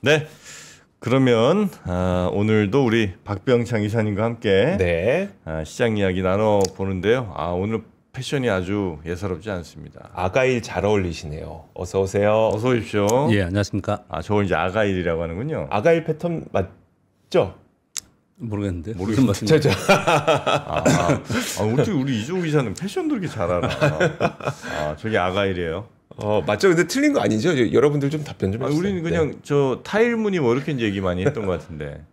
네. 그러면 오늘도 우리 박병창 이사님과 함께 네. 시장 이야기 나눠보는데요. 오늘 패션이 아주 예사롭지 않습니다. 아가일 잘 어울리시네요. 어서 오세요. 어서 오십시오. 예, 안녕하십니까. 저걸 이제 아가일이라고 하는군요. 아가일 패턴 맞죠? 모르겠는데. 모르겠어요. 무슨 말씀이죠? 어떻게 우리 이종우 기자는 패션도 이렇게 잘 알아. 저게 아가일이에요. 맞죠? 근데 틀린 거 아니죠? 여러분들 좀 답변 좀 해주세요. 우리는 그냥 네. 저 타일 무늬 뭐 이렇게 이제 얘기 많이 했던 것 같은데.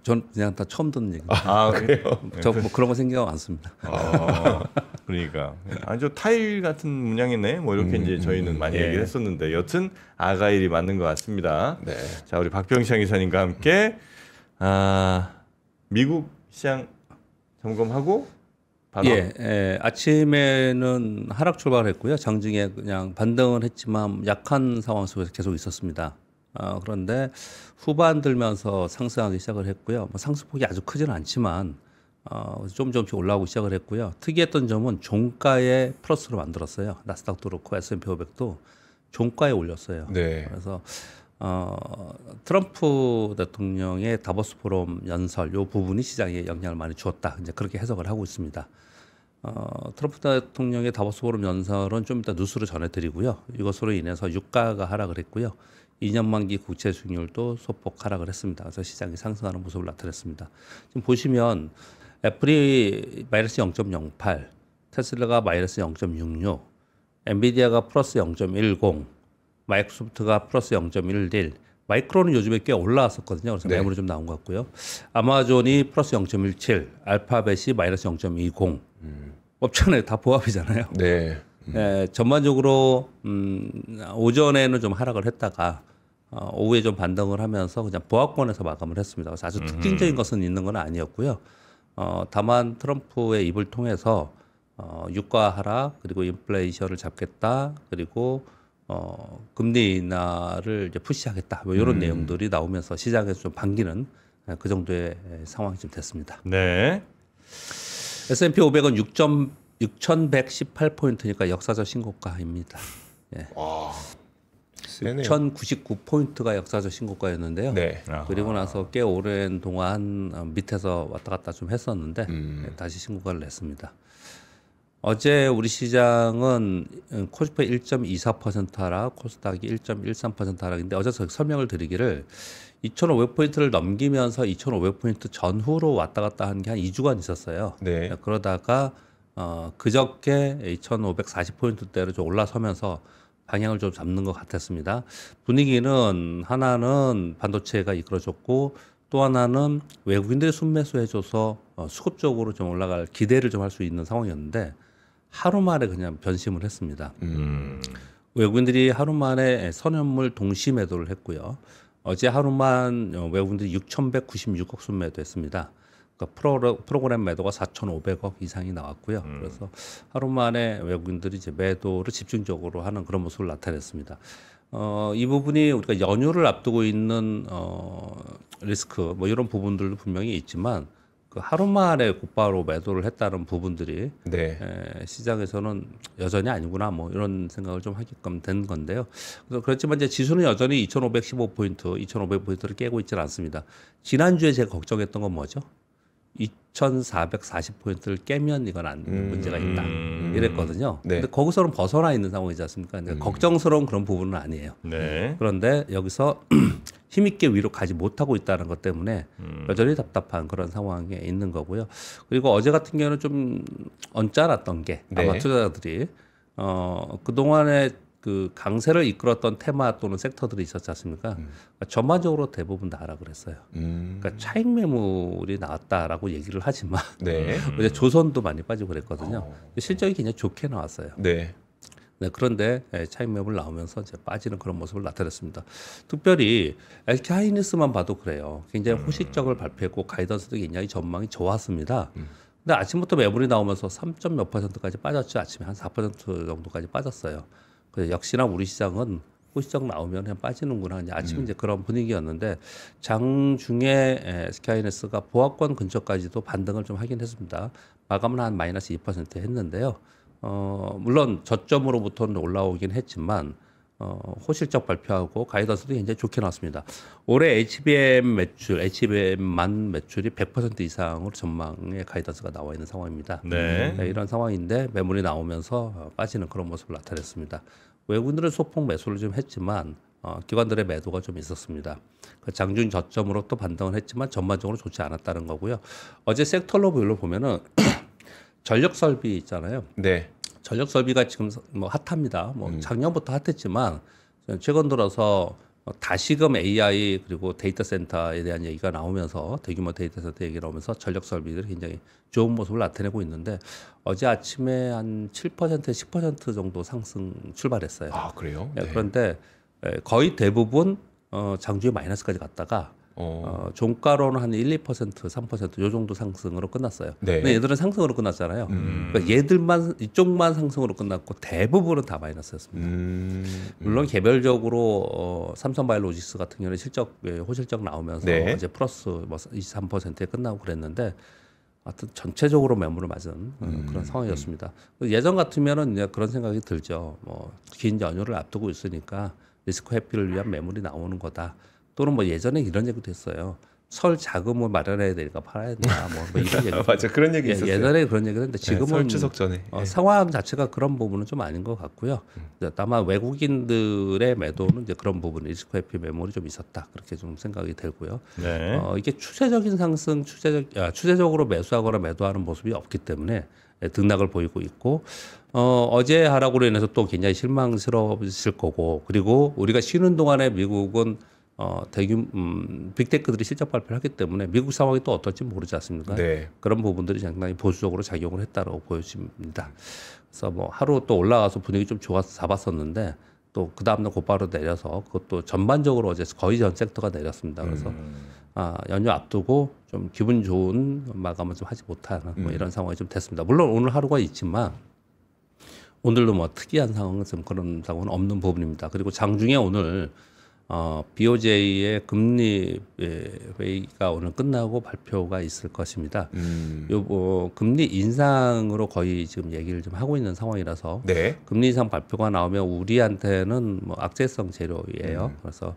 전 그냥 다 처음 듣는 얘기. 그래요? 저 뭐 그런 거 생각 많습니다. 그러니까 저 타일 같은 문양이네 뭐 이렇게 이제 저희는 많이 얘기를 했었는데 여튼 아가일이 맞는 것 같습니다. 네. 자, 우리 박병창 이사님과 함께 미국 시장 점검하고 바로 아침에는 하락 출발했고요. 장중에 그냥 반등을 했지만 약한 상황 속에서 계속 있었습니다. 그런데 후반 들면서 상승하기 시작을 했고요. 뭐 상승폭이 아주 크지는 않지만 조금씩 올라오고 시작을 했고요. 특이했던 점은 종가에 플러스로 만들었어요. 나스닥도 그렇고 S&P 500도 종가에 올렸어요. 네. 그래서 트럼프 대통령의 다보스 포럼 연설 요 부분이 시장에 영향을 많이 주었다. 이제 그렇게 해석을 하고 있습니다. 트럼프 대통령의 다보스 포럼 연설은 좀 이따 뉴스로 전해드리고요. 이것으로 인해서 유가가 하락을 했고요. 2년 만기 국채 수익률도 소폭 하락을 했습니다. 그래서 시장이 상승하는 모습을 나타냈습니다. 지금 보시면 애플이 마이너스 0.08, 테슬라가 마이너스 0.66, 엔비디아가 플러스 0.10, 마이크로소프트가 플러스 0.11, 마이크로는 요즘에 꽤 올라왔었거든요. 그래서 매물이 좀 나온 것 같고요. 아마존이 플러스 0.17, 알파벳이 마이너스 0.20. 업체는 다 보합이잖아요. 네. 전반적으로 오전에는 좀 하락을 했다가 오후에 좀 반등을 하면서 그냥 보합권에서 마감을 했습니다. 그래서 아주 특징적인 것은 있는 건 아니었고요. 다만 트럼프의 입을 통해서 유가 하락 그리고 인플레이션을 잡겠다 그리고 금리 인하를 이제 푸시하겠다 뭐 이런 내용들이 나오면서 시장에서 좀 반기는 그 정도의 상황이 좀 됐습니다. 네. S&P 500은 6,118포인트니까 역사적 신고가입니다. 예. 와, 세네요. 6,099포인트가 역사적 신고가였는데요. 네. 그리고 나서 꽤 오랜 동안 밑에서 왔다 갔다 좀 했었는데 다시 신고가를 냈습니다. 어제 우리 시장은 코스피 1.24% 하락, 코스닥이 1.13% 하락인데 어제 설명을 드리기를 2,500포인트를 넘기면서 2,500포인트 전후로 왔다 갔다 한 게 한 2주간 있었어요. 네. 그러다가 그저께 2,540포인트대로 좀 올라서면서 방향을 좀 잡는 것 같았습니다. 분위기는 하나는 반도체가 이끌어줬고 또 하나는 외국인들이 순매수해줘서 수급적으로 좀 올라갈 기대를 좀 할 수 있는 상황이었는데 하루 만에 그냥 변심을 했습니다. 외국인들이 하루 만에 선현물 동시 매도를 했고요. 어제 하루만 외국인들이 6,196억 순매도했습니다. 그러니까 프로그램 매도가 4,500억 이상이 나왔고요. 그래서 하루 만에 외국인들이 이제 매도를 집중적으로 하는 그런 모습을 나타냈습니다. 이 부분이 우리가 연휴를 앞두고 있는 리스크 뭐 이런 부분들도 분명히 있지만 그 하루 만에 곧바로 매도를 했다는 부분들이 네. 시장에서는 여전히 아니구나 뭐 이런 생각을 좀 하게끔 된 건데요. 그래서 그렇지만 이제 지수는 여전히 2,515포인트, 2,500포인트를 깨고 있지는 않습니다. 지난주에 제가 걱정했던 건 뭐죠? 2,440포인트를 깨면 이건 문제가 있다 이랬거든요. 네. 근데 거기서는 벗어나 있는 상황이지 않습니까? 그러니까 걱정스러운 그런 부분은 아니에요. 네. 그런데 여기서 힘있게 위로 가지 못하고 있다는 것 때문에 여전히 답답한 그런 상황에 있는 거고요. 그리고 어제 같은 경우는 좀 언짢았던 게 아마 네. 투자자들이 그동안에 그 강세를 이끌었던 테마 또는 섹터들이 있었지 않습니까? 그러니까 전반적으로 대부분 다 하락을 했어요. 그러니까 차익 매물이 나왔다라고 얘기를 하지만 네. 어제 조선도 많이 빠지고 그랬거든요. 실적이 굉장히 좋게 나왔어요. 네. 네, 그런데 차익 매물 나오면서 이제 빠지는 그런 모습을 나타냈습니다. 특별히 LG 하이닉스만 봐도 그래요. 굉장히 호식적을 발표했고 가이던스도 굉장히 전망이 좋았습니다. 근데 아침부터 매물이 나오면서 3점 몇 %까지 빠졌죠. 아침에 한 4% 정도까지 빠졌어요. 그래서 역시나 우리 시장은 호시적 나오면 그냥 빠지는구나. 이제 아침 이제 그런 분위기였는데 장중에 SK하이닉스가 보합권 근처까지도 반등을 좀 하긴 했습니다. 마감은 한 마이너스 2% 했는데요. 물론 저점으로부터는 올라오긴 했지만 호실적 발표하고 가이던스도 굉장히 좋게 나왔습니다. 올해 HBM만 매출이 100% 이상으로 전망의 가이던스가 나와 있는 상황입니다. 네. 이런 상황인데 매물이 나오면서 빠지는 그런 모습을 나타냈습니다. 외국인들은 소폭 매수를 좀 했지만 기관들의 매도가 좀 있었습니다. 장중 저점으로 또 반등을 했지만 전반적으로 좋지 않았다는 거고요. 어제 섹터별로 보면은 전력 설비 있잖아요. 네. 전력 설비가 지금 뭐 핫합니다. 뭐 작년부터 핫했지만 최근 들어서 다시금 AI 그리고 데이터 센터에 대한 얘기가 나오면서 대규모 데이터 센터 얘기가 나오면서 전력 설비들이 굉장히 좋은 모습을 나타내고 있는데 어제 아침에 한 7% 10% 정도 상승 출발했어요. 아, 그래요? 네. 그런데 거의 대부분 장중에 마이너스까지 갔다가 종가로는 한 1, 2%, 3%요 정도 상승으로 끝났어요. 네. 근데 얘들은 상승으로 끝났잖아요. 그러니까 얘들만 이쪽만 상승으로 끝났고 대부분은 다 마이너스였습니다. 물론 개별적으로 삼성바이오로직스 같은 경우는 호실적 나오면서 네. 이제 플러스 뭐 23%에 끝나고 그랬는데 하여튼 전체적으로 매물을 맞은 그런 상황이었습니다. 예전 같으면은 이제 그런 생각이 들죠. 뭐 긴 연휴를 앞두고 있으니까 리스크 회피를 위한 매물이 나오는 거다. 또는 뭐 예전에 이런 얘기도 했어요. 설 자금을 마련해야 되니까 팔아야 된다. 뭐 이런 얘기. 맞아, 그런 얘기 있었어요. 예전에 그런 얘기를 했는데 지금은 설 추석 전에 상황 자체가 그런 부분은 좀 아닌 것 같고요. 다만 외국인들의 매도는 이제 그런 부분 리스크 회피 매물이 좀 있었다. 그렇게 좀 생각이 들고요. 네. 이게 추세적인 상승, 추세적으로 매수하거나 매도하는 모습이 없기 때문에 등락을 보이고 있고 어제 하락으로 인해서 또 굉장히 실망스러우실 거고 그리고 우리가 쉬는 동안에 미국은 빅테크들이 실적 발표를 하기 때문에 미국 상황이 또 어떨지 모르지 않습니까? 네. 그런 부분들이 상당히 보수적으로 작용을 했다고 보여집니다. 그래서 뭐 하루 또 올라가서 분위기 좀 좋아서 잡았었는데 또 그 다음날 곧바로 내려서 그것도 전반적으로 어제 거의 전 섹터가 내렸습니다. 그래서 연휴 앞두고 좀 기분 좋은 마감을 좀 하지 못하는 뭐 이런 상황이 좀 됐습니다. 물론 오늘 하루가 있지만 오늘도 뭐 특이한 상황은 좀 그런 상황은 없는 부분입니다. 그리고 장중에 오늘 BOJ의 금리 회의가 오늘 끝나고 발표가 있을 것입니다. 금리 인상으로 거의 지금 얘기를 좀 하고 있는 상황이라서 네. 금리 인상 발표가 나오면 우리한테는 뭐 악재성 재료예요. 그래서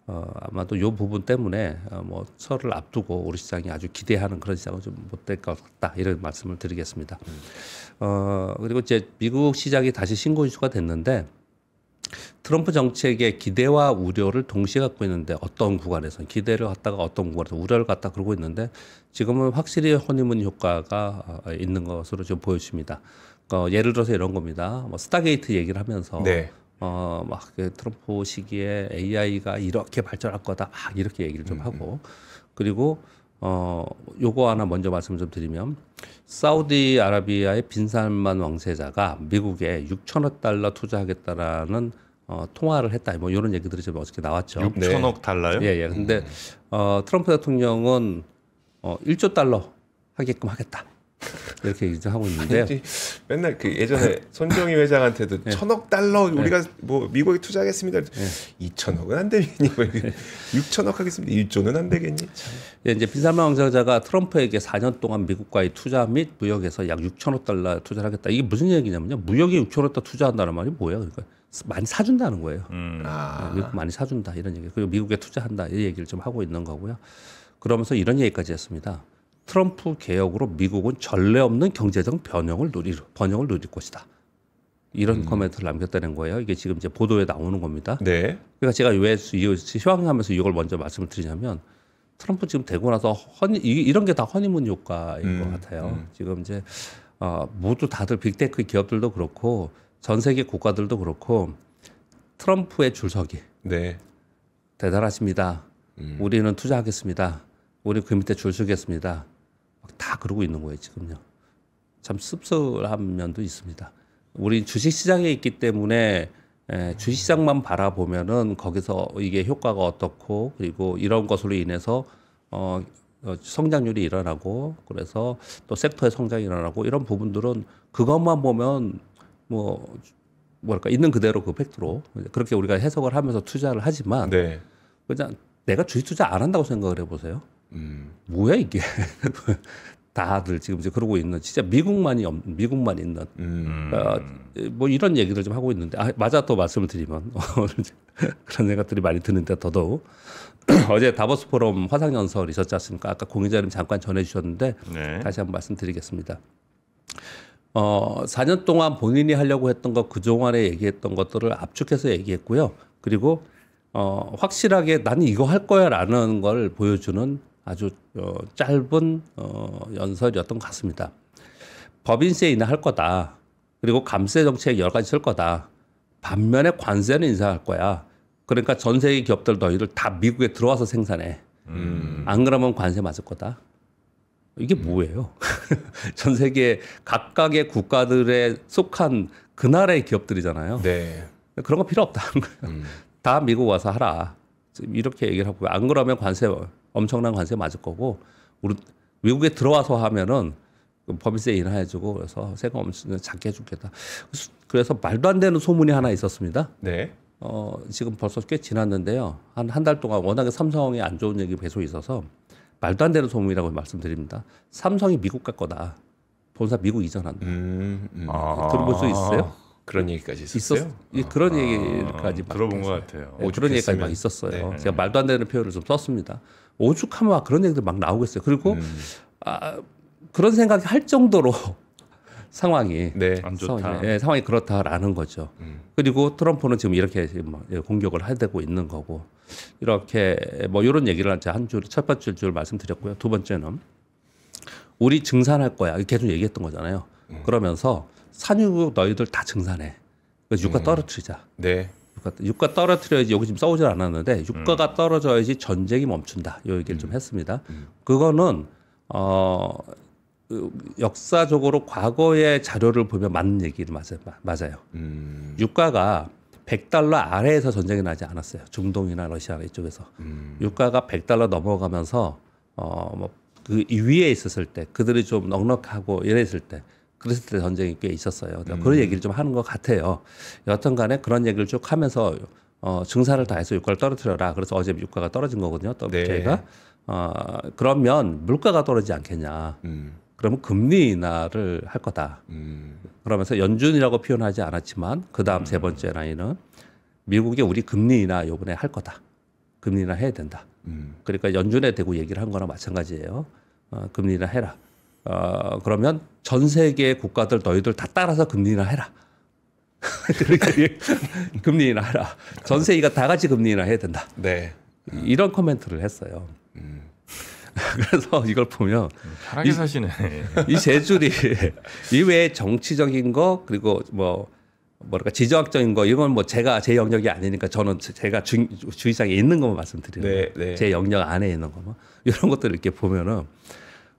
아마도 이 부분 때문에 뭐 설을 앞두고 우리 시장이 아주 기대하는 그런 시장은 좀 못 될 것 같다 이런 말씀을 드리겠습니다. 그리고 이제 미국 시장이 다시 신고 이슈가 됐는데. 트럼프 정책의 기대와 우려를 동시에 갖고 있는데 어떤 구간에서는 기대를 갖다가 어떤 구간에서 우려를 갖다 그러고 있는데 지금은 확실히 허니문 효과가 있는 것으로 좀 보여집니다. 예를 들어서 이런 겁니다. 뭐 스타게이트 얘기를 하면서 네. 막 트럼프 시기에 AI가 이렇게 발전할 거다 막 이렇게 얘기를 좀 하고 그리고 요거 하나 먼저 말씀 좀 드리면 사우디아라비아의 빈살만 왕세자가 미국에 6천억 달러 투자하겠다라는 통화를 했다. 뭐 이런 얘기들이 좀 어저께 나왔죠. 6천억 달러요? 예. 근데 트럼프 대통령은 1조 달러 하게끔 하겠다. 이렇게 얘기 좀 하고 있는데요. 맨날 그 예전에 손정희 회장한테도 1,000억 달러 우리가 뭐 미국에 투자하겠습니다. 2천억은 안 되겠니? 6천억 하겠습니다. 1조는 안 되겠니? 예, 이제 빈살만 왕세자가 트럼프에게 4년 동안 미국과의 투자 및 무역에서 약 6천억 달러 투자를 하겠다. 이게 무슨 얘기냐면요. 무역에 6천억 달러 투자한다는 말이 뭐예요? 그러니까 많이 사준다는 거예요. 미국 많이 사준다 이런 얘기. 그리고 미국에 투자한다 이 얘기를 좀 하고 있는 거고요. 그러면서 이런 얘기까지 했습니다. 트럼프 개혁으로 미국은 전례 없는 경제적 번영을 누릴 것이다. 이런 코멘트를 남겼다는 거예요. 이게 지금 이제 보도에 나오는 겁니다. 네. 그러니까 제가 왜 시황하면서 이걸 먼저 말씀을 드리냐면 트럼프 지금 되고 나서 이런 게 다 허니문 효과인 것 같아요. 지금 이제 모두 다들 빅테크 기업들도 그렇고 전 세계 국가들도 그렇고 트럼프의 줄서기. 네. 대단하십니다. 우리는 투자하겠습니다. 우리 그 밑에 줄 서겠습니다. 다 그러고 있는 거예요 지금요. 참 씁쓸한 면도 있습니다. 우리 주식시장에 있기 때문에 주식시장만 바라보면은 거기서 이게 효과가 어떻고 그리고 이런 것으로 인해서 성장률이 일어나고 그래서 또 섹터의 성장이 일어나고 이런 부분들은 그것만 보면 뭐랄까 있는 그대로 그 팩트로 그렇게 우리가 해석을 하면서 투자를 하지만 네. 그냥 내가 주식 투자 안 한다고 생각을 해보세요. 뭐야 이게 다들 지금 이제 그러고 있는 진짜 미국만 있는 뭐 이런 얘기를 좀 하고 있는데 맞아 또 말씀을 드리면 그런 생각들이 많이 드는데 더더욱 어제 다보스 포럼 화상연설 있었지 않습니까? 아까 공 기자님 잠깐 전해주셨는데 네. 다시 한번 말씀드리겠습니다. 4년 동안 본인이 하려고 했던 것 그동안에 얘기했던 것들을 압축해서 얘기했고요. 그리고 확실하게 나는 이거 할 거야라는 걸 보여주는 아주 짧은 연설이었던 것 같습니다. 법인세 인하할 거다. 그리고 감세 정책 여러 가지 쓸 거다. 반면에 관세는 인상할 거야. 그러니까 전 세계 기업들 너희들 다 미국에 들어와서 생산해. 안 그러면 관세 맞을 거다. 이게 뭐예요? 전 세계 각각의 국가들에 속한 그 나라의 기업들이잖아요. 네. 그런 거 필요 없다는 거예요. 다 미국 와서 하라. 이렇게 얘기를 하고 안 그러면 관세 엄청난 관세 맞을 거고 우리 미국에 들어와서 하면은 법인세 인하해주고 그래서 세금 엄청 작게 해주겠다. 그래서 말도 안 되는 소문이 하나 있었습니다. 네. 지금 벌써 꽤 지났는데요. 한 달 동안 워낙에 삼성이 안 좋은 얘기 계속 있어서 말도 안 되는 소문이라고 말씀드립니다. 삼성이 미국 갈 거다. 본사 미국 이전한다. 들어볼 수 있어요? 그런 얘기까지 있었어요? 그런 얘기까지 들어본 것 같아요. 네, 그런 얘기까지 막 있었어요. 네. 제가 말도 안 되는 표현을 좀 썼습니다. 오죽하면 막 그런 얘기들 막 나오겠어요. 그리고 그런 생각이 할 정도로 상황이 네. 안 좋다. 상황이 그렇다라는 거죠. 그리고 트럼프는 지금 이렇게 지금 공격을 해대고 있는 거고 이렇게 뭐 이런 얘기를 첫 번째 줄 말씀드렸고요. 두 번째는 우리 증산할 거야. 계속 얘기했던 거잖아요. 그러면서 산유 너희들 다 증산해. 그래서 유가 떨어뜨리자. 네. 유가 떨어뜨려야지 여기 지금 싸우질 않았는데 유가가 떨어져야지 전쟁이 멈춘다. 이 얘기를 좀 했습니다. 그거는 역사적으로 과거의 자료를 보면 맞는 얘기를 맞아요. 유가가 100달러 아래에서 전쟁이 나지 않았어요. 중동이나 러시아 이쪽에서. 유가가 100달러 넘어가면서 그 위에 있었을 때 그들이 좀 넉넉하고 이랬을 때 그랬을 때 전쟁이 꽤 있었어요. 그런 얘기를 좀 하는 것 같아요. 여튼 간에 그런 얘기를 쭉 하면서 증산을 다 해서 유가를 떨어뜨려라. 그래서 어제 유가가 떨어진 거거든요. WTI가. 그러면 물가가 떨어지지 않겠냐. 그러면 금리 인하를 할 거다. 그러면서 연준이라고 표현하지 않았지만 그 다음 세 번째 라인은 미국이 우리 금리 인하 요번에 할 거다. 금리 인하 해야 된다. 그러니까 연준에 대고 얘기를 한 거나 마찬가지예요. 금리 인하 해라. 그러면 전 세계 국가들 너희들 다 따라서 금리 인하 해라. 그러니까 금리 인하 해라. 전 세계가 다 같이 금리 인하 해야 된다. 네. 이런 코멘트를 했어요. 그래서 이걸 보면 편하게 사시네. 이 세 줄이 이외에 정치적인 거 그리고 뭐랄까 지정학적인 거 이건 뭐 제가 제 영역이 아니니까 저는 제가 주의사항에 있는 것만 말씀드리는 거예요. 네. 제 영역 안에 있는 것만 이런 것들을 이렇게 보면은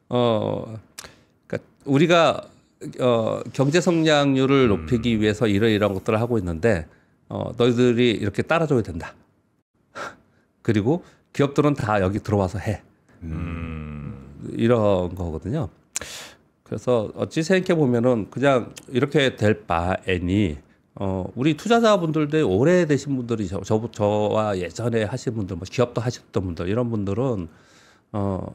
그러니까 우리가 경제 성장률을 높이기 위해서 이런 것들을 하고 있는데 너희들이 이렇게 따라줘야 된다. 그리고 기업들은 다 여기 들어와서 해. 이런 거거든요. 그래서 어찌 생각해 보면은 그냥 이렇게 될 바에니 우리 투자자분들도 오래 되신 분들이 저와 예전에 하신 분들, 뭐 기업도 하셨던 분들 이런 분들은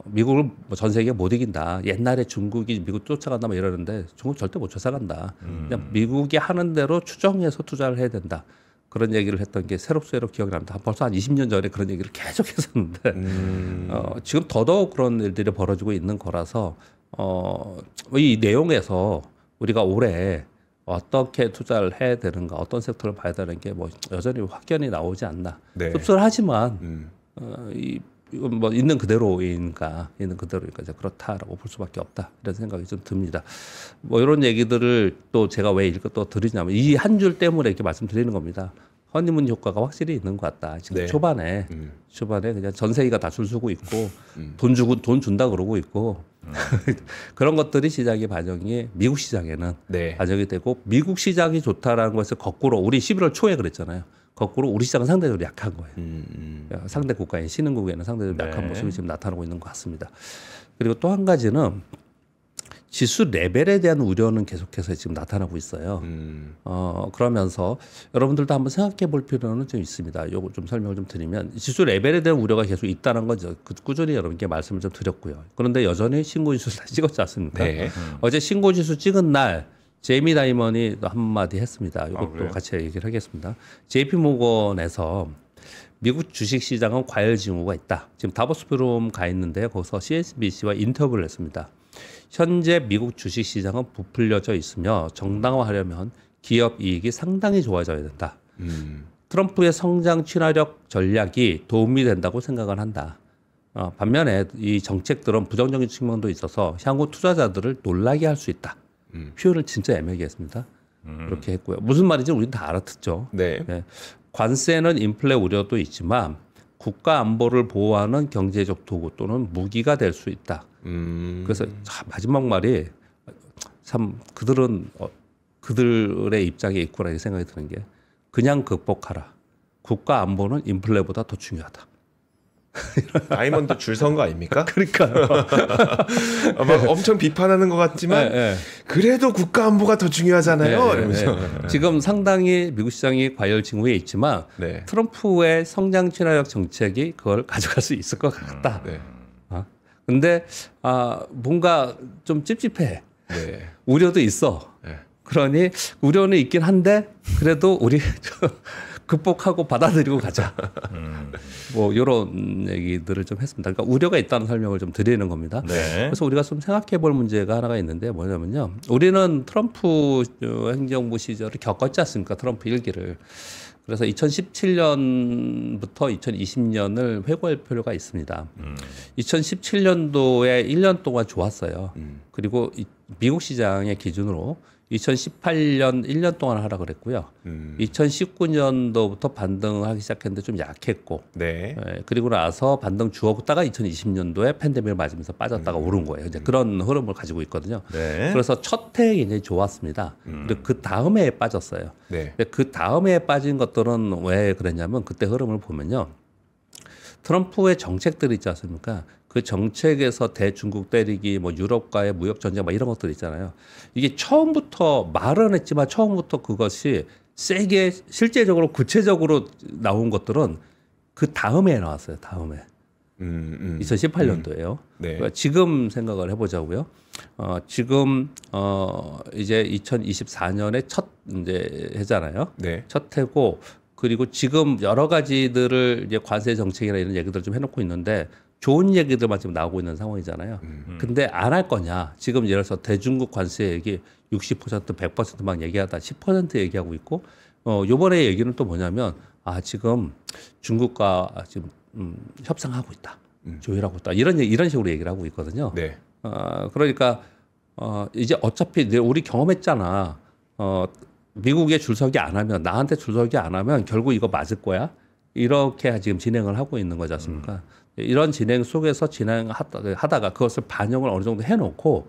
미국을 뭐 전 세계 못 이긴다. 옛날에 중국이 미국 쫓아간다 뭐 이러는데 중국 절대 못 쫓아간다. 그냥 미국이 하는 대로 추정해서 투자를 해야 된다. 그런 얘기를 했던 게 새록새록 기억이 납니다. 벌써 한 20년 전에 그런 얘기를 계속 했었는데 지금 더더욱 그런 일들이 벌어지고 있는 거라서 이 내용에서 우리가 올해 어떻게 투자를 해야 되는가, 어떤 섹터를 봐야 되는 게 뭐 여전히 확연히 나오지 않나. 네. 씁쓸하지만 이건 뭐 있는 그대로니까 이제 그렇다라고 볼 수밖에 없다 이런 생각이 좀 듭니다. 뭐 이런 얘기들을 또 제가 왜 이렇게 또 드리냐면 이 한 줄 때문에 이렇게 말씀드리는 겁니다. 허니문 효과가 확실히 있는 것 같다. 지금 네. 초반에 그냥 전 세계가 다 줄 서고 있고 돈 준다 그러고 있고 그런 것들이 시장의 반영이 미국 시장에는 네. 반영이 되고 미국 시장이 좋다라는 것을 거꾸로 우리 11월 초에 그랬잖아요. 거꾸로 우리 시장은 상대적으로 약한 거예요. 상대 국가인 신흥국에는 상대적으로 약한 모습이 지금 나타나고 있는 것 같습니다. 그리고 또 한 가지는 지수 레벨에 대한 우려는 계속해서 지금 나타나고 있어요. 그러면서 여러분들도 한번 생각해 볼 필요는 좀 있습니다. 요거 좀 설명을 좀 드리면 지수 레벨에 대한 우려가 계속 있다는 거죠. 꾸준히 여러분께 말씀을 좀 드렸고요. 그런데 여전히 신고지수 다시 찍었지 않습니까? 네. 어제 신고지수 찍은 날 제이미 다이먼이 또 한마디 했습니다. 이것도 그래요? 같이 얘기를 하겠습니다. JP 모건에서 미국 주식시장은 과열 징후가 있다. 지금 다보스 포럼 가 있는데요. 거기서 CNBC와 인터뷰를 했습니다. 현재 미국 주식시장은 부풀려져 있으며 정당화하려면 기업 이익이 상당히 좋아져야 된다. 트럼프의 성장 친화력 전략이 도움이 된다고 생각을 한다. 반면에 이 정책들은 부정적인 측면도 있어서 향후 투자자들을 놀라게 할 수 있다. 표현을 진짜 애매하게 했습니다. 그렇게 했고요. 무슨 말인지 우리는 다 알아듣죠. 네. 네. 관세는 인플레 우려도 있지만 국가 안보를 보호하는 경제적 도구 또는 무기가 될 수 있다. 그래서 마지막 말이 참 그들은 그들의 입장에 있구나 이렇게 생각이 드는 게 그냥 극복하라. 국가 안보는 인플레보다 더 중요하다. 다이먼드 줄 선 거 아닙니까? 그러니까요. 막 엄청 비판하는 것 같지만 네. 그래도 국가 안보가 더 중요하잖아요. 네, 이러면서. 지금 상당히 미국 시장이 과열 징후에 있지만 네. 트럼프의 성장 친화력 정책이 그걸 가져갈 수 있을 것 같다. 네. 근데 뭔가 좀 찝찝해. 네. 우려도 있어. 네. 그러니 우려는 있긴 한데 그래도 우리 극복하고 받아들이고 가자. 뭐 이런 얘기들을 좀 했습니다. 그러니까 우려가 있다는 설명을 좀 드리는 겁니다. 네. 그래서 우리가 좀 생각해 볼 문제가 하나가 있는데 뭐냐면요. 우리는 트럼프 행정부 시절을 겪었지 않습니까? 트럼프 일기를. 그래서 2017년부터 2020년을 회고할 필요가 있습니다. 2017년도에 1년 동안 좋았어요. 그리고 미국 시장의 기준으로 2018년 1년 동안 하라 그랬고요. 2019년도부터 반등하기 시작했는데 좀 약했고, 네. 그리고 나서 반등 주었다가 2020년도에 팬데믹을 맞으면서 빠졌다가 오른 거예요. 이제 그런 흐름을 가지고 있거든요. 네. 그래서 첫 해에 굉장히 좋았습니다. 근데 그 다음 해에 빠졌어요. 네. 근데 그 다음 해에 빠진 것들은 왜 그랬냐면 그때 흐름을 보면요. 트럼프의 정책들이 있지 않습니까? 그 정책에서 대중국 때리기, 뭐 유럽과의 무역 전쟁, 막 이런 것들 있잖아요. 이게 처음부터 말은 했지만 처음부터 그것이 세게 실제적으로 구체적으로 나온 것들은 그 다음에 나왔어요. 다음에 2018년도에요. 네. 그러니까 지금 생각을 해보자고요. 지금 이제 2024년에 첫 이제 해잖아요. 네. 첫 해고 그리고 지금 여러 가지들을 이제 관세 정책이나 이런 얘기들 좀 해놓고 있는데 좋은 얘기들만 지금 나오고 있는 상황이잖아요. 근데 안 할 거냐? 지금 예를 들어서 대중국 관세 얘기 60%, 100% 막 얘기하다 10% 얘기하고 있고, 요번에 얘기는 또 뭐냐면, 지금 중국과 지금 협상하고 있다. 조율하고 있다. 이런 식으로 얘기를 하고 있거든요. 네. 그러니까, 이제 어차피 우리 경험했잖아. 미국에 줄서기 안 하면, 나한테 줄서기 안 하면 결국 이거 맞을 거야. 이렇게 지금 진행을 하고 있는 거지 않습니까? 이런 진행 속에서 진행하다가 그것을 반영을 어느 정도 해놓고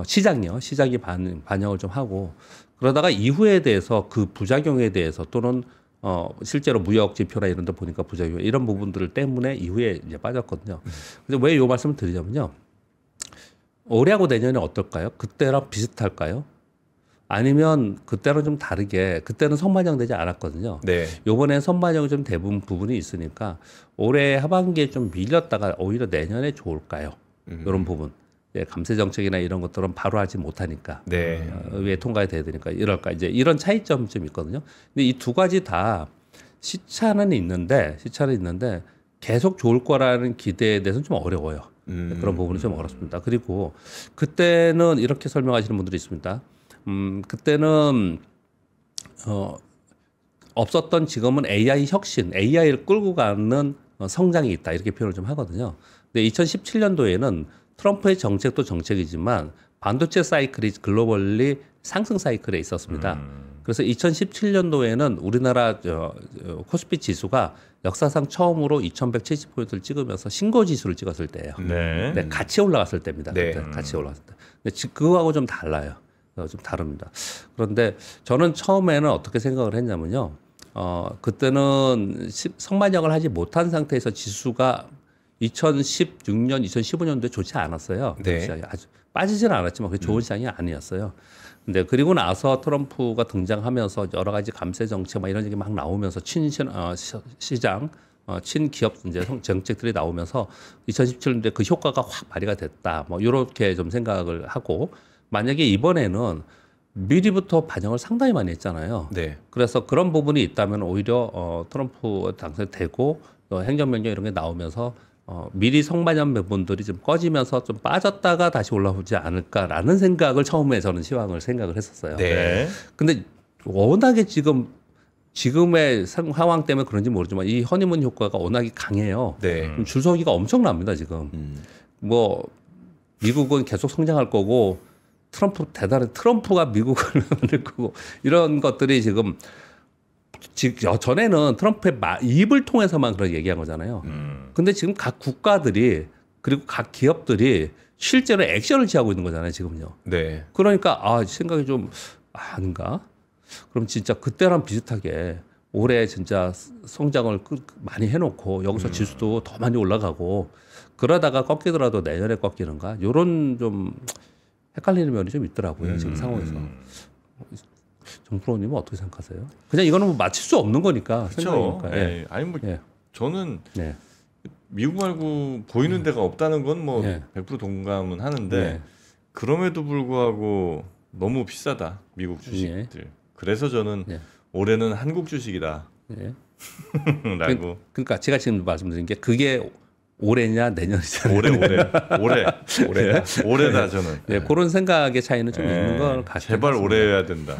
시장이 반영을 좀 하고 그러다가 이후에 대해서 그 부작용에 대해서 또는 실제로 무역 지표나 이런 데 보니까 부작용 이런 부분들 때문에 이후에 이제 빠졌거든요. 근데 왜 이 말씀을 드리냐면요. 올해하고 내년에 어떨까요? 그때랑 비슷할까요? 아니면 그때는 좀 다르게 그때는 선반영되지 않았거든요. 네. 요번에 선반영이 좀 대부분 부분이 있으니까 올해 하반기에 좀 밀렸다가 오히려 내년에 좋을까요? 이런 부분. 감세 정책이나 이런 것들은 바로 하지 못하니까 네. 의회에 통과해야 되니까 이럴까 이제 이런 차이점이 좀 있거든요. 근데 이 두 가지 다 시차는 있는데 계속 좋을 거라는 기대에 대해서는 좀 어려워요. 그런 부분이 좀 어렵습니다. 그리고 그때는 이렇게 설명하시는 분들이 있습니다. 그때는 없었던 지금은 AI 혁신, AI를 끌고 가는 성장이 있다 이렇게 표현을 좀 하거든요. 근데 2017년도에는 트럼프의 정책도 정책이지만 반도체 사이클이 글로벌리 상승 사이클에 있었습니다. 그래서 2017년도에는 우리나라 코스피 지수가 역사상 처음으로 2170포인트를 찍으면서 신고 지수를 찍었을 때예요. 네. 네, 같이 올라갔을 때입니다. 네. 그때 같이 올라갔을 때. 근데 그거하고 좀 달라요. 좀 다릅니다. 그런데 저는 처음에는 어떻게 생각을 했냐면요. 그때는 성반영을 하지 못한 상태에서 지수가 2016년, 2015년도에 좋지 않았어요. 네. 아주 빠지지는 않았지만 그게 좋은 시장이 아니었어요. 근데 그리고 나서 트럼프가 등장하면서 여러 가지 감세 정책 막 이런 얘기 막 나오면서 시장 친기업 이제 정책들이 나오면서 2017년도에 그 효과가 확 발휘가 됐다. 뭐 이렇게 좀 생각을 하고 만약에 이번에는 미리부터 반영을 상당히 많이 했잖아요. 네. 그래서 그런 부분이 있다면 오히려 트럼프 당선되고 행정명령 이런 게 나오면서 미리 성반영 부분들이 좀 꺼지면서 좀 빠졌다가 다시 올라오지 않을까라는 생각을 처음에 저는 생각을 했었어요. 네. 근데 워낙에 지금의 상황 때문에 그런지 모르지만 이 허니문 효과가 워낙에 강해요. 네. 줄 서기가 엄청납니다 지금. 뭐 미국은 계속 성장할 거고 트럼프가 미국을 만들 거고 이런 것들이 지금 전에는 트럼프의 입을 통해서만 그런 얘기한 거잖아요. 근데 지금 각 국가들이 그리고 각 기업들이 실제로 액션을 취하고 있는 거잖아요 지금요. 네. 그러니까 생각이 좀 아닌가? 그럼 진짜 그때랑 비슷하게 올해 진짜 성장을 많이 해놓고 여기서 지수도 더 많이 올라가고 그러다가 꺾이더라도 내년에 꺾이는가? 요런 좀 헷갈리는 면이 좀 있더라고요. 지금 상황에서. 정프로님은 어떻게 생각하세요? 그냥 이거는 뭐 맞힐 수 없는 거니까. 그렇죠. 생각이니까. 예. 아니 뭐 예. 저는 네. 미국 말고 보이는 데가 없다는 건 뭐 예. 100% 동감은 하는데 예. 그럼에도 불구하고 너무 비싸다 미국 주식들. 그래서 저는 예. 올해는 한국 주식이다. 예. 라고. 그러니까 제가 지금 말씀드린 게 그게 올해냐 내년이잖아요. 올해다 저는. 네, 그런 생각의 차이는 좀 있는 걸 같아요. 제발 올해여야 된다.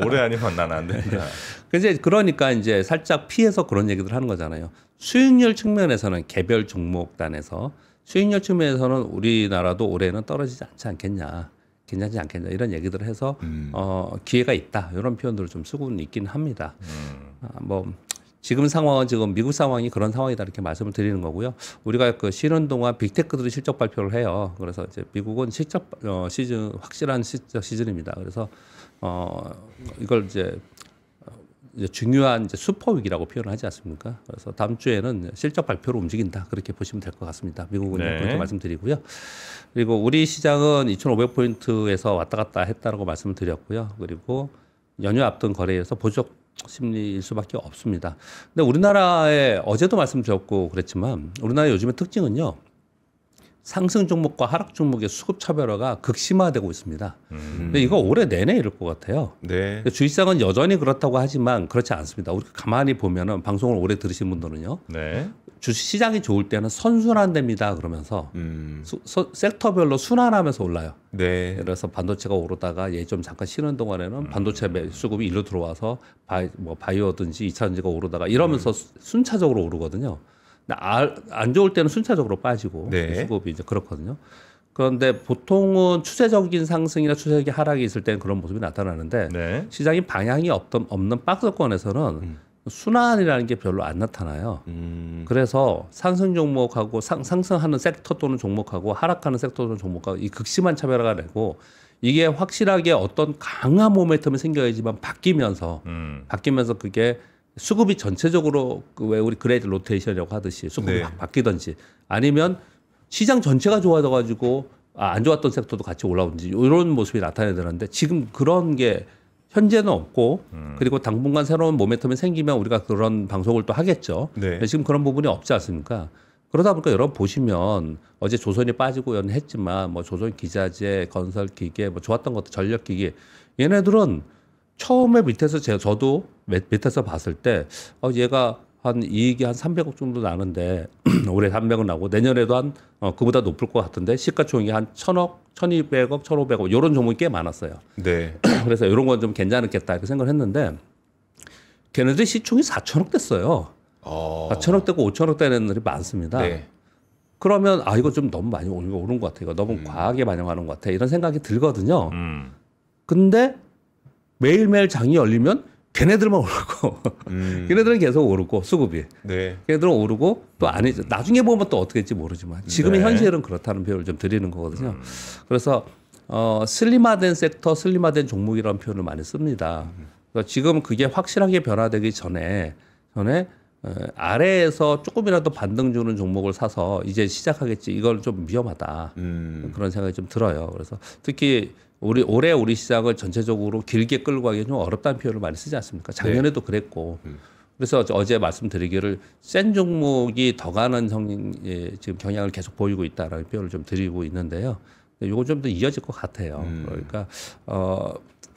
올해 아니면 난 안 된다. 그러니까 이제 살짝 피해서 그런 얘기들 하는 거잖아요. 수익률 측면에서는 개별 종목단에서 수익률 측면에서는 우리나라도 올해는 떨어지지 않겠냐. 괜찮지 않겠냐 이런 얘기들을 해서 기회가 있다 이런 표현들을 좀 쓰고는 있긴 합니다. 뭐 지금 상황은 지금 미국 상황이 그런 상황이다 이렇게 말씀을 드리는 거고요. 우리가 그 쉬는 동안 빅테크들이 실적 발표를 해요. 그래서 이제 미국은 실적 시즌 확실한 실적 시즌입니다. 그래서 이걸 이제 중요한 이제 슈퍼 위기라고 표현을 하지 않습니까? 그래서 다음 주에는 실적 발표로 움직인다 그렇게 보시면 될 것 같습니다. 미국은 그렇게 말씀드리고요. 그리고 우리 시장은 2,500포인트에서 왔다 갔다 했다라고 말씀을 드렸고요. 그리고 연휴 앞둔 거래에서 보적 심리일 수밖에 없습니다. 근데 우리나라에 어제도 말씀드렸고 그랬지만 우리나라의 요즘의 특징은요. 상승 종목과 하락 종목의 수급 차별화가 극심화되고 있습니다. 근데 이거 올해 내내 이럴 것 같아요. 네. 주식시장은 여전히 그렇다고 하지만 그렇지 않습니다. 우리가 가만히 보면은 방송을 오래 들으신 분들은요. 네. 주식시장이 좋을 때는 선순환됩니다. 그러면서 섹터별로 순환하면서 올라요. 네. 그래서 반도체가 오르다가 얘 좀 잠깐 쉬는 동안에는 반도체 수급이 일로 들어와서 바이오든지 2차전지가 오르다가 이러면서 순차적으로 오르거든요. 안 좋을 때는 순차적으로 빠지고 네. 수급이 이제 그렇거든요. 그런데 보통은 추세적인 상승이나 추세적인 하락이 있을 때는 그런 모습이 나타나는데 네. 시장이 방향이 없는 박스권에서는 순환이라는 게 별로 안 나타나요. 그래서 상승 종목하고 상승하는 섹터 또는 종목하고 하락하는 섹터 또는 종목하고 이 극심한 차별화가 되고 이게 확실하게 어떤 강한 모멘텀이 생겨야지만 바뀌면서 그게 수급이 전체적으로 왜 우리 그레이드 로테이션이라고 하듯이 수급이 네. 확 바뀌든지 아니면 시장 전체가 좋아져가지고 안 좋았던 섹터도 같이 올라오든지 이런 모습이 나타나야 되는데 지금 그런 게 현재는 없고 그리고 당분간 새로운 모멘텀이 생기면 우리가 그런 방송을 또 하겠죠. 네. 근데 지금 그런 부분이 없지 않습니까? 그러다 보니까 여러분 보시면 어제 조선이 빠지고 했지만 뭐 조선 기자재, 건설 기계, 뭐 좋았던 것도 전력 기계 얘네들은 처음에 밑에서 저도 밑에서 봤을 때 얘가 한 이익이 한 300억 정도 나는데 올해 300억 나고 내년에도 한 그보다 높을 것 같은데 시가총액이 한 1,000억, 1,200억, 1,500억 이런 종목이 꽤 많았어요. 네. 그래서 이런 건 좀 괜찮겠다 이렇게 생각을 했는데 걔네들이 시총이 4,000억 됐어요. 4,000억 되고 5,000억 되는 애들이 많습니다. 네. 그러면 이거 좀 너무 많이 오른 것 같아. 이거 너무 과하게 반영하는 것 같아. 이런 생각이 들거든요. 근데 매일매일 장이 열리면 걔네들만 오르고 걔네들은 계속 오르고 수급이 네. 걔네들은 오르고 또 아니죠. 나중에 보면 또 어떻게 될지 모르지만 지금의 네. 현실은 그렇다는 표현을 좀 드리는 거거든요. 그래서 슬림화된 섹터, 슬림화된 종목이라는 표현을 많이 씁니다. 그러니까 지금 그게 확실하게 변화되기 전에 아래에서 조금이라도 반등 주는 종목을 사서 이제 시작하겠지. 이건 좀 위험하다. 그런 생각이 좀 들어요. 그래서 특히 올해 우리 시장을 전체적으로 길게 끌고 가기 좀 어렵다는 표현을 많이 쓰지 않습니까? 작년에도 그랬고. 그래서 어제 말씀드리기를 센 종목이 더 가는 지금 경향을 계속 보이고 있다라는 표현을 좀 드리고 있는데요. 이거 좀 더 이어질 것 같아요. 그러니까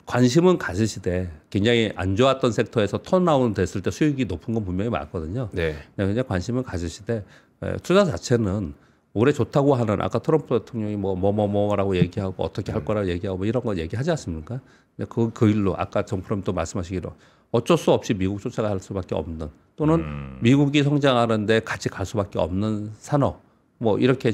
관심은 가지시되 굉장히 안 좋았던 섹터에서 턴아웃 됐을 때 수익이 높은 건 분명히 맞거든요. 네. 그냥 관심은 가지시되 투자 자체는 올해 좋다고 하는 아까 트럼프 대통령이 뭐라고 얘기하고 어떻게 할 거라고 얘기하고 뭐 이런 거 얘기하지 않습니까? 근데 그 일로 아까 정프로님 또 말씀하시기로 어쩔 수 없이 미국 쫓아갈 수밖에 없는 또는 미국이 성장하는데 같이 갈 수밖에 없는 산업 뭐 이렇게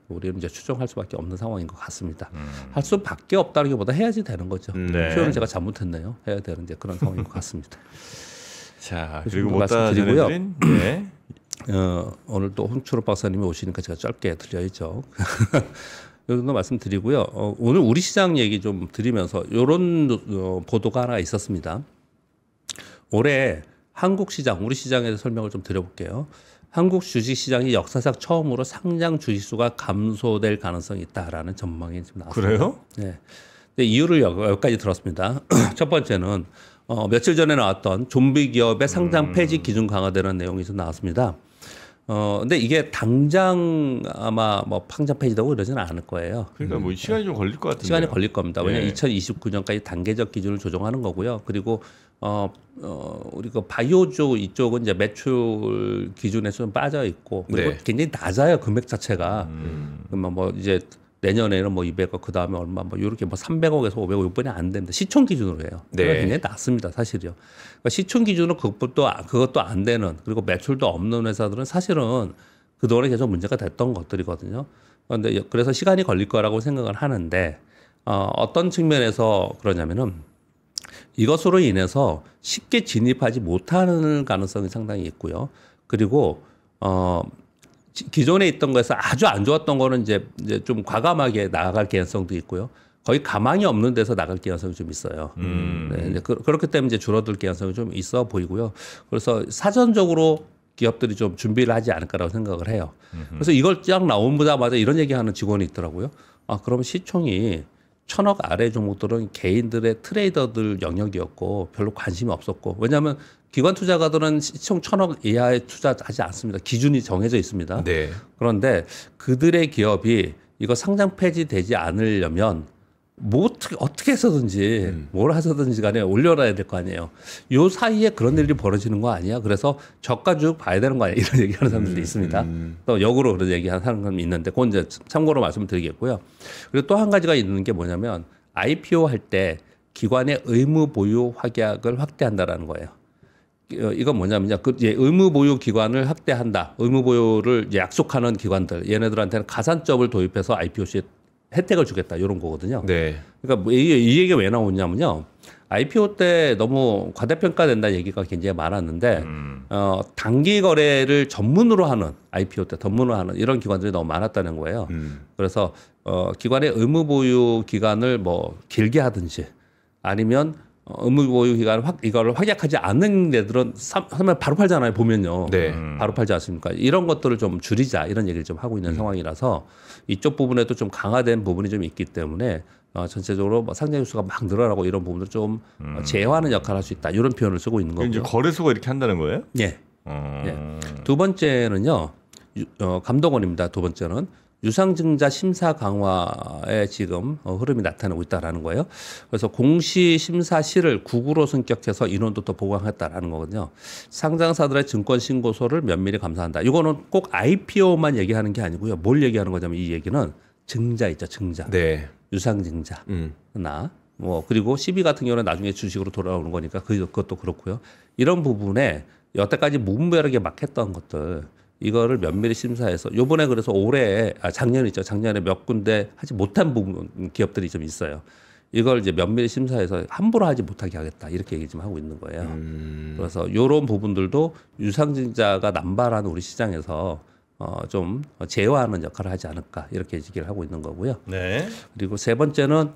우리는 이제 추정할 수밖에 없는 상황인 것 같습니다. 할 수밖에 없다기보다 해야지 되는 거죠. 네. 표현을 제가 잘못했네요. 해야 되는 이제 그런 상황인 것 같습니다. 자, 그 그리고 정도 못다 말씀드리고요. 전해드린 네. 오늘 또 홍춘호 박사님이 오시니까 제가 짧게 들려있죠. 이 정도 말씀드리고요. 오늘 우리 시장 얘기 좀 드리면서 이런 보도가 하나 있었습니다. 올해 한국 시장, 우리 시장에 대해서 설명을 좀 드려볼게요. 한국 주식시장이 역사상 처음으로 상장 주식수가 감소될 가능성이 있다라는 전망이 지금 나왔습니다. 그래요? 네. 근데 이유를 여기까지 들었습니다. 첫 번째는 며칠 전에 나왔던 좀비 기업의 상장 폐지 기준 강화되는 내용이 좀 나왔습니다. 근데 이게 당장 아마 뭐 상장 폐지되고 이러지는 않을 거예요. 그러니까 뭐 시간이 좀 걸릴 것 같은데. 시간이 걸릴 겁니다. 왜냐하면 예. 2029년까지 단계적 기준을 조정하는 거고요. 그리고 우리 그 바이오주 이쪽은 이제 매출 기준에서 좀 빠져 있고 그리고 네. 굉장히 낮아요 금액 자체가. 그러면 뭐 이제 내년에는 뭐 200억 그 다음에 얼마 뭐 이렇게 뭐 300억에서 500억 이번에 안 됩니다. 시총 기준으로 해요. 네. 굉장히 낮습니다, 사실이요. 그러니까 시총 기준은 그것도 안 되는 그리고 매출도 없는 회사들은 사실은 그동안에 계속 문제가 됐던 것들이거든요. 그런데 그래서 시간이 걸릴 거라고 생각을 하는데 어떤 측면에서 그러냐면은 이것으로 인해서 쉽게 진입하지 못하는 가능성이 상당히 있고요. 그리고 기존에 있던 거에서 아주 안 좋았던 거는 이제 좀 과감하게 나아갈 개연성도 있고요. 거의 가망이 없는 데서 나갈 개연성이 좀 있어요. 네, 이제 그렇기 때문에 이제 줄어들 개연성이 좀 있어 보이고요. 그래서 사전적으로 기업들이 좀 준비를 하지 않을까라고 생각을 해요. 그래서 이걸 쫙 나오자마자 이런 얘기하는 직원이 있더라고요. 그러면 시총이 1,000억 아래 종목들은 개인들의 트레이더들 영역이었고 별로 관심이 없었고 왜냐하면 기관 투자가들은 시총 1,000억 이하에 투자하지 않습니다. 기준이 정해져 있습니다. 네. 그런데 그들의 기업이 이거 상장 폐지되지 않으려면 뭐 어떻게 해서든지 뭘 하서든지 간에 올려놔야 될 거 아니에요. 요 사이에 그런 일이 벌어지는 거 아니야? 그래서 저가죽 봐야 되는 거 아니야? 이런 얘기하는 사람들도 있습니다. 또 역으로 그런 얘기하는 사람이 있는데 그건 이제 참고로 말씀을 드리겠고요. 그리고 또 한 가지가 있는 게 뭐냐면 IPO 할 때 기관의 의무 보유 확약을 확대한다라는 거예요. 이건 뭐냐면요. 의무 보유 기관을 확대한다. 의무 보유를 이제 약속하는 기관들, 얘네들한테는 가산점을 도입해서 IPO 시에 혜택을 주겠다 이런 거거든요. 네. 그러니까 이 얘기가 왜 나오냐면요. IPO 때 너무 과대평가된다 얘기가 굉장히 많았는데 단기 거래를 전문으로 하는 IPO 때 전문으로 하는 이런 기관들이 너무 많았다는 거예요. 그래서 기관의 의무 보유 기간을 뭐 길게 하든지 아니면 의무 보유 기간 이거를 확약하지 않는 데들은 하면 바로 팔잖아요. 보면요. 네. 바로 팔지 않습니까? 이런 것들을 좀 줄이자 이런 얘기를 좀 하고 있는 상황이라서 이쪽 부분에도 좀 강화된 부분이 좀 있기 때문에 전체적으로 뭐 상장 수가 막 늘어나고 이런 부분을 좀 제어하는 역할을 할 수 있다 이런 표현을 쓰고 있는 거고요. 이제 거래소가 이렇게 한다는 거예요? 예. 예. 두 번째는요. 감독원입니다. 두 번째는 유상증자 심사 강화에 지금 흐름이 나타나고 있다라는 거예요. 그래서 공시 심사실을 국으로 승격해서 인원도 더 보강했다라는 거거든요. 상장사들의 증권 신고서를 면밀히 감사한다. 이거는 꼭 IPO만 얘기하는 게 아니고요. 뭘 얘기하는 거냐면 이 얘기는 증자 있죠, 증자. 네. 유상증자. 그리고 CB 같은 경우는 나중에 주식으로 돌아오는 거니까 그것도 그렇고요. 이런 부분에 여태까지 무분별하게 막 했던 것들 이거를 면밀히 심사해서 요번에 그래서 작년에 몇 군데 하지 못한 부분 기업들이 좀 있어요. 이걸 이제 면밀히 심사해서 함부로 하지 못하게 하겠다 이렇게 얘기 좀 하고 있는 거예요. 그래서 이런 부분들도 유상증자가 남발한 우리 시장에서 좀 제어하는 역할을 하지 않을까 이렇게 얘기를 하고 있는 거고요. 네. 그리고 세 번째는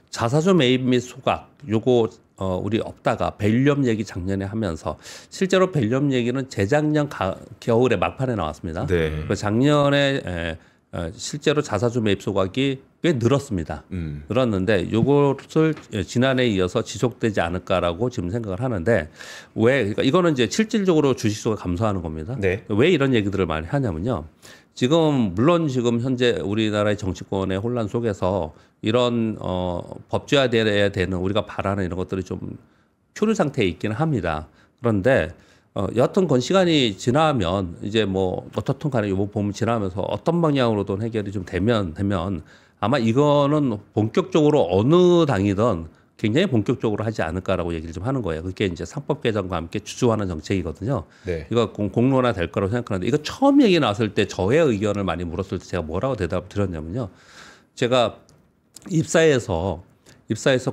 자사주 매입 및 소각 요거 우리 없다가 밸류업 얘기 작년에 하면서 실제로 밸류업 얘기는 재작년 겨울에 막판에 나왔습니다. 네. 작년에 실제로 자사주 매입 소각이 꽤 늘었습니다. 늘었는데 요것을 지난해에 이어서 지속되지 않을까라고 지금 생각을 하는데 왜 그러니까 이거는 이제 실질적으로 주식수가 감소하는 겁니다. 네. 왜 이런 얘기들을 많이 하냐면요. 지금 물론 지금 현재 우리나라의 정치권의 혼란 속에서 이런 법제화돼야 되는 우리가 바라는 이런 것들이 좀 표류 상태에 있기는 합니다. 그런데 여하튼 건 시간이 지나면 이제 뭐 어떻든 간에 요 봄 지나면서 어떤 방향으로든 해결이 좀 되면 아마 이거는 본격적으로 어느 당이든 굉장히 본격적으로 하지 않을까라고 얘기를 좀 하는 거예요. 그게 이제 상법 개정과 함께 주주하는 정책이거든요. 네. 이거 공론화 될 거라고 생각하는데 이거 처음 얘기 나왔을 때 저의 의견을 많이 물었을 때 제가 뭐라고 대답을 드렸냐면요. 제가 입사해서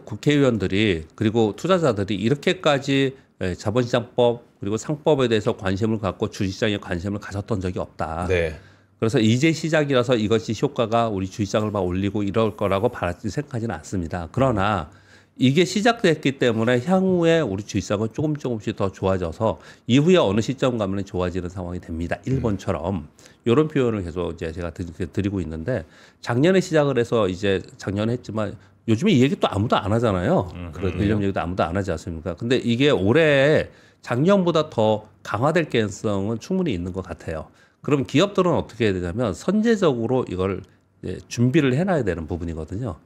국회의원들이 그리고 투자자들이 이렇게까지 자본시장법 그리고 상법에 대해서 관심을 갖고 주식시장에 관심을 가졌던 적이 없다. 네. 그래서 이제 시작이라서 이것이 효과가 우리 주식시장을 막 올리고 이럴 거라고 생각하지는 않습니다. 그러나 이게 시작됐기 때문에 향후에 우리 주식시장은 조금씩 더 좋아져서 이후에 어느 시점 가면 좋아지는 상황이 됩니다. 일본처럼 이런 표현을 계속 이제 제가 드리고 있는데 작년에 시작을 해서 이제 작년에 했지만 요즘에 이 얘기 또 아무도 안 하잖아요. 그런 일련 얘기도 아무도 안 하지 않습니까? 근데 이게 올해 작년보다 더 강화될 가능성은 충분히 있는 것 같아요. 그럼 기업들은 어떻게 해야 되냐면 선제적으로 이걸 준비를 해놔야 되는 부분이거든요.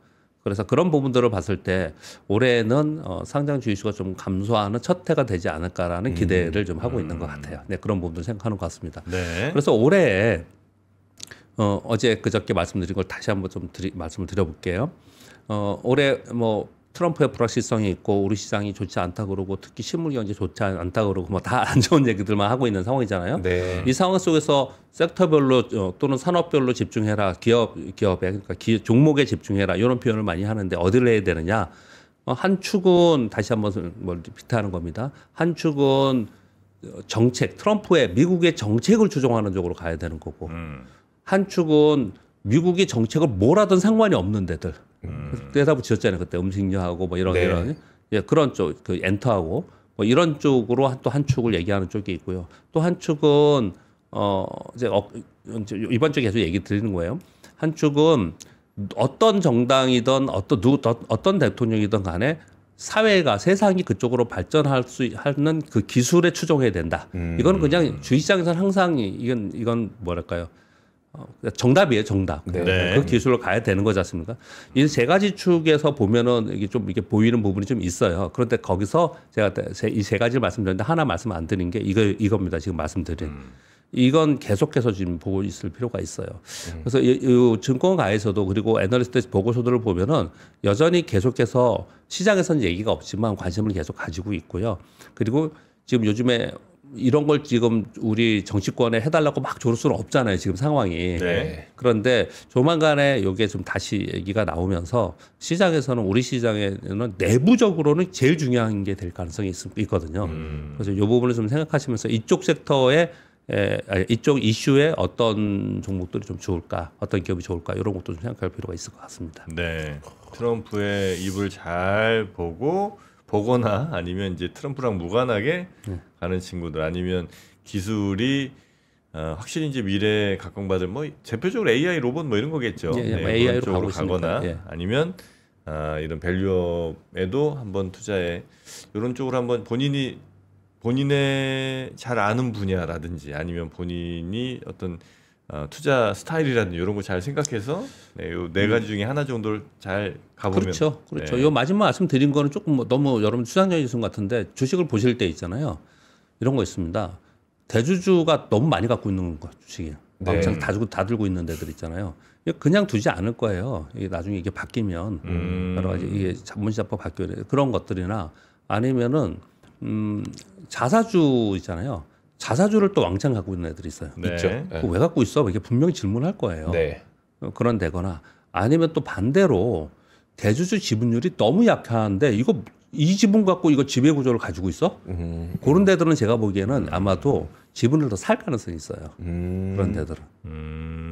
그래서 그런 부분들을 봤을 때 올해는 상장 주식수가 좀 감소하는 첫 해가 되지 않을까라는 기대를 좀 하고 있는 것 같아요. 네, 그런 부분도 생각하는 것 같습니다. 네. 그래서 올해 어제 그저께 말씀드린 걸 다시 한번 좀 말씀을 드려볼게요. 올해 뭐 트럼프의 불확실성이 있고 우리 시장이 좋지 않다 그러고 특히 실물 경제 좋지 않다 그러고 뭐 다 안 좋은 얘기들만 하고 있는 상황이잖아요. 네. 이 상황 속에서 섹터별로 또는 산업별로 집중해라. 기업에 그러니까 종목에 집중해라. 이런 표현을 많이 하는데 어디를 해야 되느냐? 한 축은 다시 한번 뭘 비트하는 겁니다. 한 축은 정책, 트럼프의 미국의 정책을 추종하는 쪽으로 가야 되는 거고 한 축은 미국이 정책을 뭘 하든 상관이 없는 데들. 대답을 지었잖아요. 그때 음식료하고 뭐 이런 네. 이런 그런 쪽, 그 엔터하고 뭐 이런 쪽으로 또 한 축을 얘기하는 쪽이 있고요. 또 한 축은 이제 이번 주에 계속 얘기 드리는 거예요. 한 축은 어떤 정당이든 어떤 대통령이든 간에 사회가 세상이 그쪽으로 발전할 수 하는 그 기술에 추종해야 된다. 이거는 그냥 주식시장에서는 항상 이건 뭐랄까요? 정답이에요, 정답. 네. 그 기술로 가야 되는 거지 않습니까? 이 세 가지 축에서 보면은 이게 좀 이게 보이는 부분이 좀 있어요. 그런데 거기서 제가 이 세 가지를 말씀드렸는데 하나 말씀 안 드린 게 이겁니다. 지금 말씀드린. 이건 계속해서 지금 보고 있을 필요가 있어요. 그래서 이 증권가에서도 그리고 애널리스트 보고서들을 보면은 여전히 계속해서 시장에서는 얘기가 없지만 관심을 계속 가지고 있고요. 그리고 지금 요즘에 이런 걸 지금 우리 정치권에 해달라고 막 조를 수는 없잖아요. 지금 상황이. 네. 그런데 조만간에 이게 좀 다시 얘기가 나오면서 시장에서는 우리 시장에는 내부적으로는 제일 중요한 게 될 가능성이 있거든요. 그래서 이 부분을 좀 생각하시면서 이쪽 섹터에 이쪽 이슈에 어떤 종목들이 좀 좋을까, 어떤 기업이 좋을까 이런 것도 좀 생각할 필요가 있을 것 같습니다. 네. 트럼프의 입을 잘 보거나 아니면 이제 트럼프랑 무관하게 가는 친구들 아니면 기술이 확실히 이제 미래에 각광받을 뭐 대표적으로 AI 로봇 뭐 이런 거겠죠. 예, 네, AI로 그런 쪽으로 가고 가거나 있으니까, 예. 아니면 이런 밸류업에도 한번 투자해 이런 쪽으로 한번 본인의 잘 아는 분야라든지 아니면 본인이 어떤 투자 스타일이라든지 이런 거 잘 생각해서 요 네 가지 중에 하나 정도를 잘 가보면 그렇죠. 네. 요 마지막 말씀드린 거는 조금 너무 여러분 추상적인 같은데 주식을 보실 때 있잖아요. 이런 거 있습니다. 대주주가 너무 많이 갖고 있는 거 주식이 네. 왕창 다 들고 있는 데들 있잖아요. 그냥 두지 않을 거예요. 이게 나중에 이게 바뀌면 여러 가지 이게 자본시장법 바뀌어야 돼. 그런 것들이나 아니면은 자사주 있잖아요. 자사주를 또 왕창 갖고 있는 애들이 있어요. 네. 있죠. 그거 왜 갖고 있어? 이게 분명히 질문할 거예요. 네. 그런 데거나 아니면 또 반대로 대주주 지분율이 너무 약한데 이거 이 지분 갖고 이거 지배 구조를 가지고 있어? 그런 데들은 제가 보기에는 아마도 지분을 더 살 가능성이 있어요. 그런 데들은.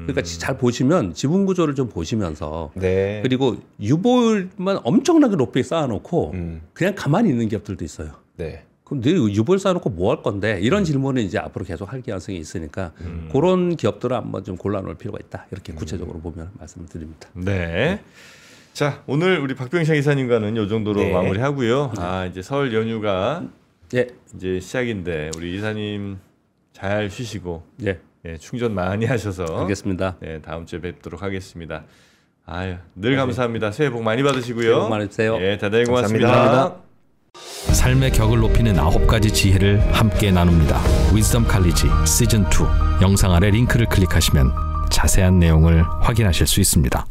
그러니까 잘 보시면 지분 구조를 좀 보시면서 네. 그리고 유보율만 엄청나게 높게 쌓아놓고 그냥 가만히 있는 기업들도 있어요. 네. 그럼 너 유보율 쌓아놓고 뭐 할 건데? 이런 질문을 이제 앞으로 계속 할 가능성이 있으니까 그런 기업들을 한번 좀 골라놓을 필요가 있다. 이렇게 구체적으로 보면 말씀을 드립니다. 네. 자, 오늘 우리 박병창 이사님과는 이 정도로 네. 마무리하고요. 아, 이제 설 연휴가 예, 이제 시작인데 우리 이사님 잘 쉬시고 예, 예, 충전 많이 하셔서 알겠습니다. 네, 다음 주에 뵙도록 하겠습니다. 아유, 늘 감사합니다. 새해 복 많이 받으시고요. 새해 복 많이 받으세요. 예, 대단히 고맙습니다. 감사합니다. 삶의 격을 높이는 9가지 지혜를 함께 나눕니다. 위즈덤 칼리지 시즌 2 영상 아래 링크를 클릭하시면 자세한 내용을 확인하실 수 있습니다.